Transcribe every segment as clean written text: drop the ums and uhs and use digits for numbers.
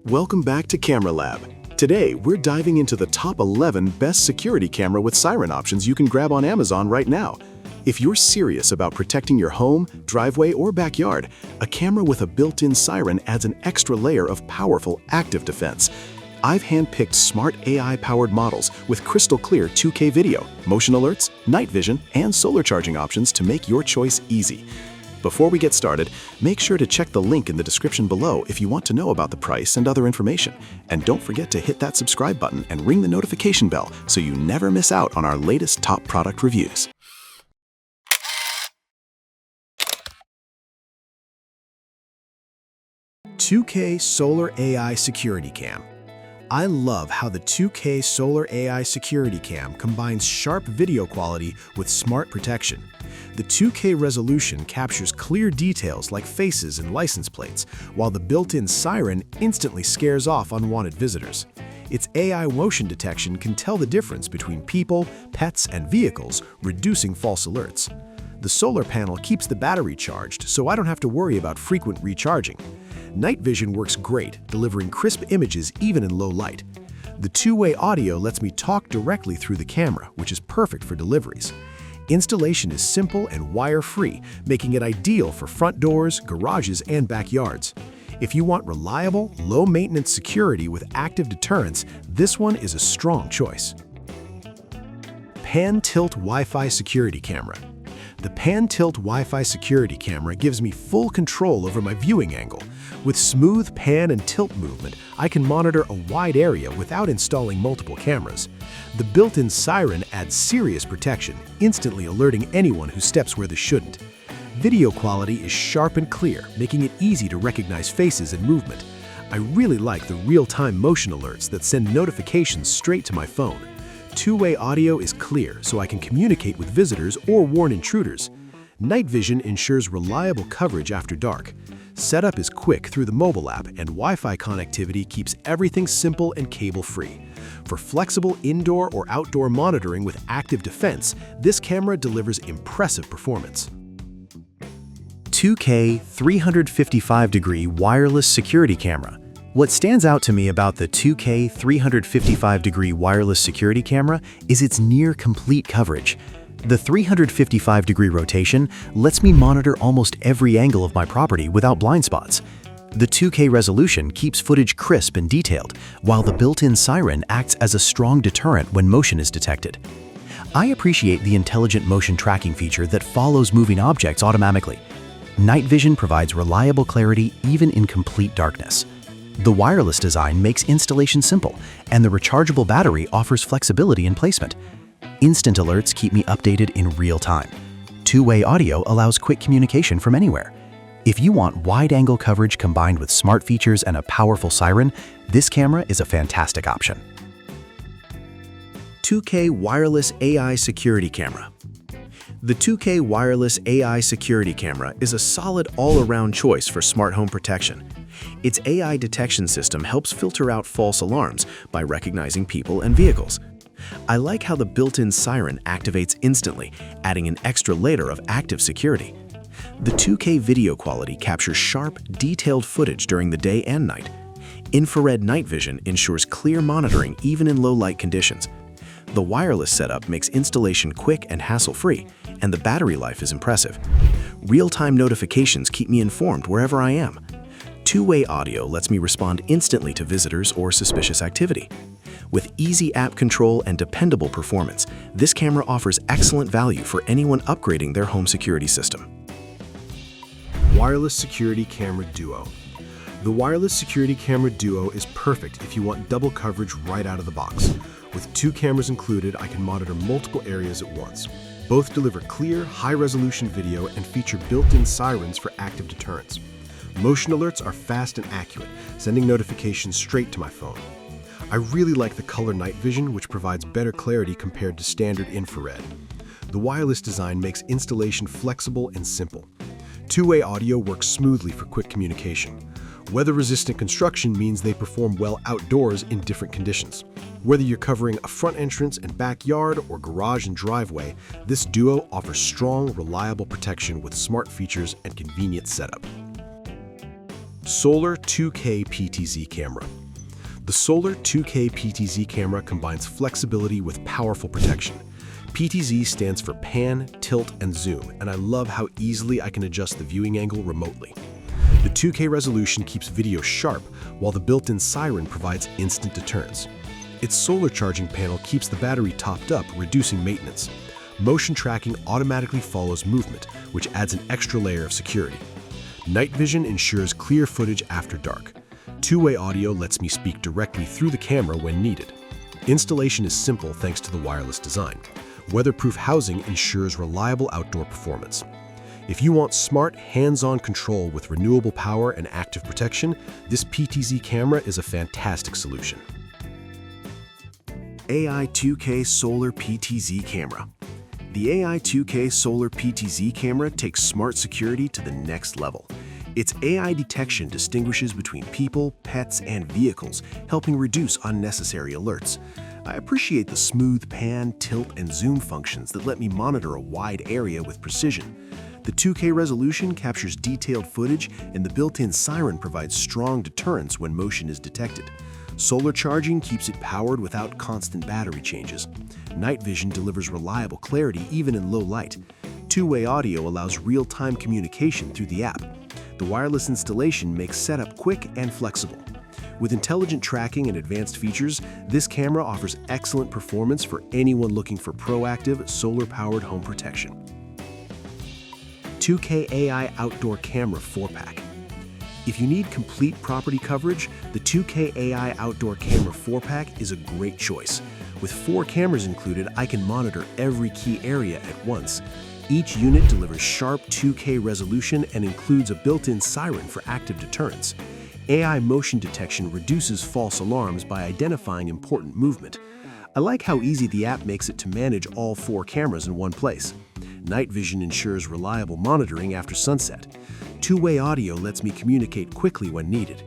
Welcome back to Camera Lab. Today, we're diving into the top 11 best security camera with siren options you can grab on Amazon right now. If you're serious about protecting your home, driveway, or backyard, a camera with a built-in siren adds an extra layer of powerful active defense. I've handpicked smart AI-powered models with crystal clear 2K video, motion alerts, night vision, and solar charging options to make your choice easy. Before we get started, make sure to check the link in the description below if you want to know about the price and other information. And don't forget to hit that subscribe button and ring the notification bell so you never miss out on our latest top product reviews. "2K Solar AI Security Cam." I love how the 2K Solar AI Security Cam combines sharp video quality with smart protection. The 2K resolution captures clear details like faces and license plates, while the built-in siren instantly scares off unwanted visitors. Its AI motion detection can tell the difference between people, pets, and vehicles, reducing false alerts. The solar panel keeps the battery charged, so I don't have to worry about frequent recharging. Night vision works great, delivering crisp images even in low light. The two-way audio lets me talk directly through the camera, which is perfect for deliveries. Installation is simple and wire-free, making it ideal for front doors, garages, and backyards. If you want reliable, low-maintenance security with active deterrence, this one is a strong choice. Pan-Tilt Wi-Fi Security Camera. The Pan-Tilt Wi-Fi security camera gives me full control over my viewing angle. With smooth pan and tilt movement, I can monitor a wide area without installing multiple cameras. The built-in siren adds serious protection, instantly alerting anyone who steps where they shouldn't. Video quality is sharp and clear, making it easy to recognize faces and movement. I really like the real-time motion alerts that send notifications straight to my phone. Two-way audio is clear, so I can communicate with visitors or warn intruders. Night vision ensures reliable coverage after dark. Setup is quick through the mobile app, and Wi-Fi connectivity keeps everything simple and cable-free. For flexible indoor or outdoor monitoring with active defense, this camera delivers impressive performance. 2K 355-degree wireless security camera. What stands out to me about the 2K 355-degree wireless security camera is its near-complete coverage. The 355-degree rotation lets me monitor almost every angle of my property without blind spots. The 2K resolution keeps footage crisp and detailed, while the built-in siren acts as a strong deterrent when motion is detected. I appreciate the intelligent motion tracking feature that follows moving objects automatically. Night vision provides reliable clarity even in complete darkness. The wireless design makes installation simple, and the rechargeable battery offers flexibility in placement. Instant alerts keep me updated in real time. Two-way audio allows quick communication from anywhere. If you want wide-angle coverage combined with smart features and a powerful siren, this camera is a fantastic option. 2K Wireless AI Security Camera. The 2K Wireless AI Security Camera is a solid all-around choice for smart home protection. Its AI detection system helps filter out false alarms by recognizing people and vehicles. I like how the built-in siren activates instantly, adding an extra layer of active security. The 2K video quality captures sharp, detailed footage during the day and night. Infrared night vision ensures clear monitoring even in low-light conditions. The wireless setup makes installation quick and hassle-free, and the battery life is impressive. Real-time notifications keep me informed wherever I am. Two-way audio lets me respond instantly to visitors or suspicious activity. With easy app control and dependable performance, this camera offers excellent value for anyone upgrading their home security system. Wireless Security Camera Duo. The Wireless Security Camera Duo is perfect if you want double coverage right out of the box. With two cameras included, I can monitor multiple areas at once. Both deliver clear, high-resolution video and feature built-in sirens for active deterrence. Motion alerts are fast and accurate, sending notifications straight to my phone. I really like the color night vision, which provides better clarity compared to standard infrared. The wireless design makes installation flexible and simple. Two-way audio works smoothly for quick communication. Weather-resistant construction means they perform well outdoors in different conditions. Whether you're covering a front entrance and backyard or garage and driveway, this Duo offers strong, reliable protection with smart features and convenient setup. Solar 2K PTZ camera. The Solar 2K PTZ camera combines flexibility with powerful protection. PTZ stands for pan, tilt, and zoom, and I love how easily I can adjust the viewing angle remotely. The 2K resolution keeps video sharp, while the built-in Siren provides instant deterrence. Its solar charging panel keeps the battery topped up, reducing maintenance. Motion tracking automatically follows movement, which adds an extra layer of security. Night vision ensures clear footage after dark. Two-way audio lets me speak directly through the camera when needed. Installation is simple thanks to the wireless design. Weatherproof housing ensures reliable outdoor performance. If you want smart, hands-on control with renewable power and active protection, this PTZ camera is a fantastic solution. AI 2K Solar PTZ Camera. The AI 2K Solar PTZ camera takes smart security to the next level. Its AI detection distinguishes between people, pets, and vehicles, helping reduce unnecessary alerts. I appreciate the smooth pan, tilt, and zoom functions that let me monitor a wide area with precision. The 2K resolution captures detailed footage, and the built-in Siren provides strong deterrence when motion is detected. Solar charging keeps it powered without constant battery changes. Night vision delivers reliable clarity even in low light. Two-way audio allows real-time communication through the app. The wireless installation makes setup quick and flexible. With intelligent tracking and advanced features, this camera offers excellent performance for anyone looking for proactive, solar-powered home protection. 2K AI Outdoor Camera 4-Pack. If you need complete property coverage, the 2K AI Outdoor Camera 4-Pack is a great choice. With 4 cameras included, I can monitor every key area at once. Each unit delivers sharp 2K resolution and includes a built-in Siren for active deterrence. AI motion detection reduces false alarms by identifying important movement. I like how easy the app makes it to manage all 4 cameras in one place. Night vision ensures reliable monitoring after sunset. Two-way audio lets me communicate quickly when needed.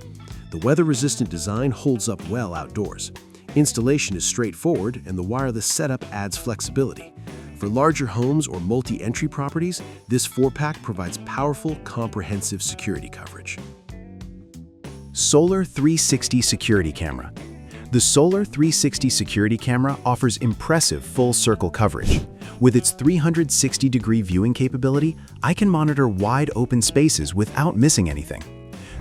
The weather-resistant design holds up well outdoors. Installation is straightforward, and the wireless setup adds flexibility. For larger homes or multi-entry properties, this 4-pack provides powerful, comprehensive security coverage. Solar 360 Security Camera. The Solar 360 Security Camera offers impressive full-circle coverage. With its 360-degree viewing capability, I can monitor wide open spaces without missing anything.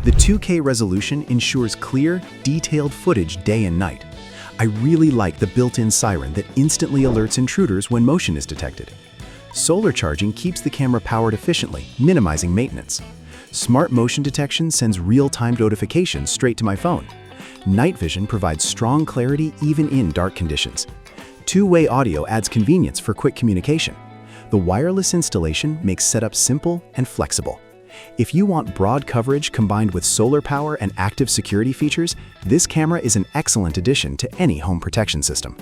The 2K resolution ensures clear, detailed footage day and night. I really like the built-in Siren that instantly alerts intruders when motion is detected. Solar charging keeps the camera powered efficiently, minimizing maintenance. Smart motion detection sends real-time notifications straight to my phone. Night vision provides strong clarity even in dark conditions. Two-way audio adds convenience for quick communication. The wireless installation makes setup simple and flexible. If you want broad coverage combined with solar power and active security features, this camera is an excellent addition to any home protection system.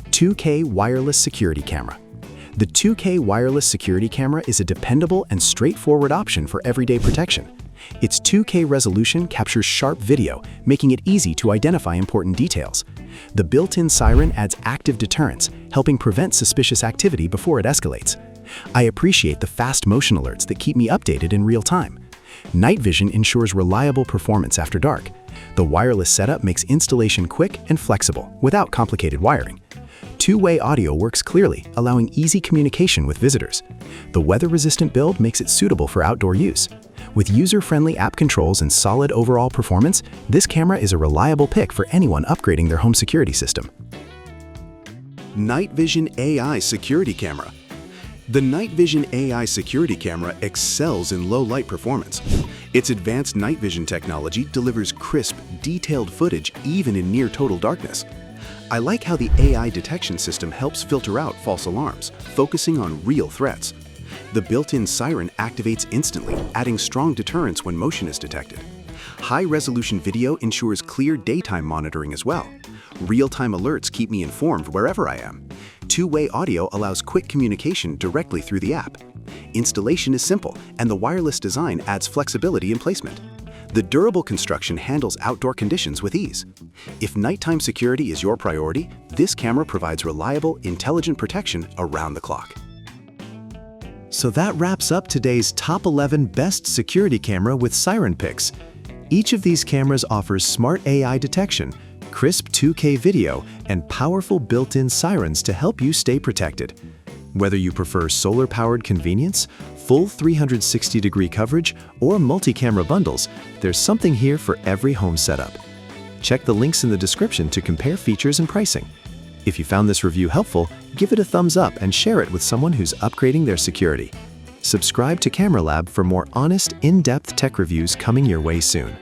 2K Wireless Security Camera. The 2K Wireless Security Camera is a dependable and straightforward option for everyday protection. Its 2K resolution captures sharp video, making it easy to identify important details. The built-in Siren adds active deterrence, helping prevent suspicious activity before it escalates. I appreciate the fast motion alerts that keep me updated in real time. Night vision ensures reliable performance after dark. The wireless setup makes installation quick and flexible, without complicated wiring. Two-way audio works clearly, allowing easy communication with visitors. The weather-resistant build makes it suitable for outdoor use. With user-friendly app controls and solid overall performance, this camera is a reliable pick for anyone upgrading their home security system. Night Vision AI Security Camera. The Night Vision AI Security Camera excels in low-light performance. Its advanced night vision technology delivers crisp, detailed footage even in near-total darkness. I like how the AI detection system helps filter out false alarms, focusing on real threats. The built-in Siren activates instantly, adding strong deterrence when motion is detected. High-resolution video ensures clear daytime monitoring as well. Real-time alerts keep me informed wherever I am. Two-way audio allows quick communication directly through the app. Installation is simple, and the wireless design adds flexibility in placement. The durable construction handles outdoor conditions with ease. If nighttime security is your priority, this camera provides reliable, intelligent protection around the clock. So that wraps up today's top 11 best security camera with siren picks. Each of these cameras offers smart AI detection, crisp 2K video, and powerful built-in sirens to help you stay protected. Whether you prefer solar-powered convenience, full 360-degree coverage, or multi-camera bundles, there's something here for every home setup. Check the links in the description to compare features and pricing. If you found this review helpful, give it a thumbs up and share it with someone who's upgrading their security. Subscribe to Camera Lab for more honest, in-depth tech reviews coming your way soon.